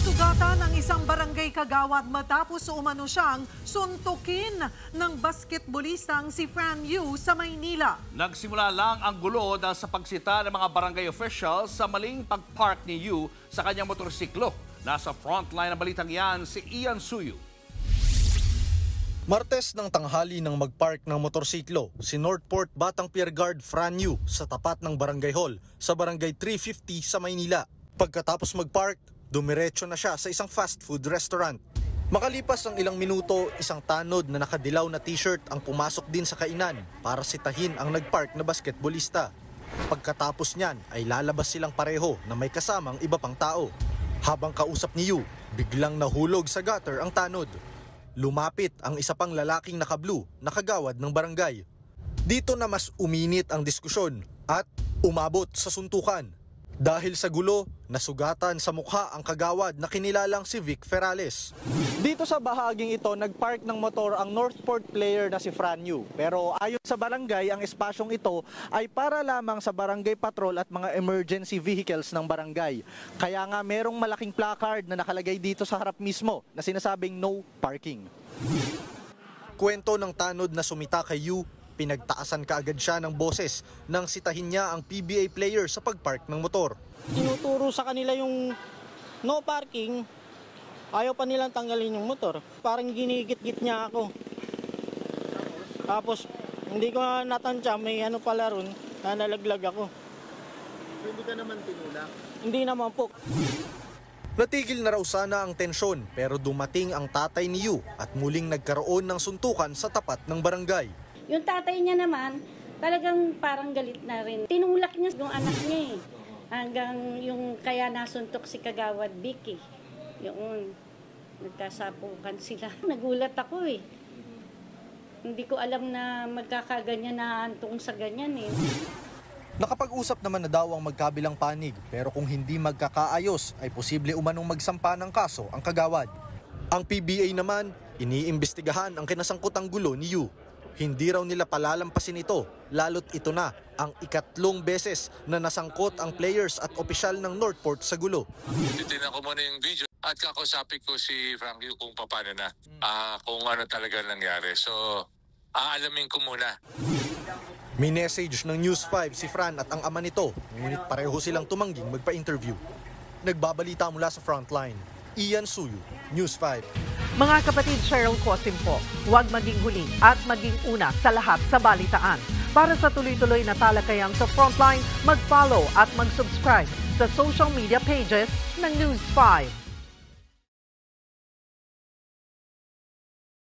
Nasugatan ang isang barangay kagawad matapos umano siyang suntukin ng basketballistang si Fran Yu sa Maynila. Nagsimula lang ang gulo dahil sa pagsita ng mga barangay officials sa maling pagpark ni Yu sa kanyang motorsiklo. Nasa frontline ng balitang yan si Ian Suyu. Martes ng tanghali nang magpark ng motorsiklo si Northport Batang Pier Guard Fran Yu sa tapat ng Barangay Hall sa Barangay 350 sa Maynila. Pagkatapos magpark, dumiretso na siya sa isang fast food restaurant. Makalipas ang ilang minuto, isang tanod na nakadilaw na t-shirt ang pumasok din sa kainan para sitahin ang nagpark na basketballista. Pagkatapos niyan ay lalabas silang pareho na may kasamang iba pang tao. Habang kausap ni Yu, biglang nahulog sa gutter ang tanod. Lumapit ang isa pang lalaking naka-blue na kagawad ng barangay. Dito na mas uminit ang diskusyon at umabot sa suntukan. Dahil sa gulo, nasugatan sa mukha ang kagawad na kinilalang si Vic Ferales. Dito sa bahaging ito, nagpark ng motor ang Northport player na si Fran Yu. Pero ayon sa barangay, ang espasyong ito ay para lamang sa barangay patrol at mga emergency vehicles ng barangay. Kaya nga merong malaking placard na nakalagay dito sa harap mismo na sinasabing no parking. Kwento ng tanod na sumita kay Yu, pinagtaasan kaagad siya ng boses nang sitahin niya ang PBA player sa pagpark ng motor. Tinuturo sa kanila yung no parking, ayaw pa nilang tanggalin yung motor. Parang ginigit-git niya ako. Tapos hindi ko natansya, may ano pala ron, na nalaglag ako. So hindi ka naman tinulak? Hindi naman po. Natigil na raw sana ang tensyon pero dumating ang tatay ni Yu at muling nagkaroon ng suntukan sa tapat ng barangay. Yung tatay niya naman, talagang parang galit na rin. Tinulak niya yung anak niya eh. Hanggang yung kaya nasuntok si Kagawad Vicky. Yung nagkasapukan sila. Nagulat ako eh. Hindi ko alam na magkakaganyan na antong sa ganyan eh. Nakapag-usap naman na daw ang magkabilang panig pero kung hindi magkakaayos ay posible umanong magsampa ng kaso ang kagawad. Ang PBA naman, iniimbestigahan ang kinasangkutang gulo ni Yu. Hindi raw nila palalampasin ito, lalo't ito na ang ikatlong beses na nasangkot ang players at opisyal ng Northport sa gulo. Titignan ko muna yung video at kakausapin ko si Frankie kung paano na, kung ano talaga nangyari. So, aalamin ko muna. May message ng News 5 si Fran at ang ama nito, ngunit pareho silang tumangging magpa-interview. Nagbabalita mula sa frontline, Ian Suyu, News 5. Mga kapatid, Cheryl Cosim po, huwag maging huli at maging una sa lahat sa balitaan. Para sa tuloy-tuloy na talakayan sa Frontline, mag-follow at mag-subscribe sa social media pages ng News 5.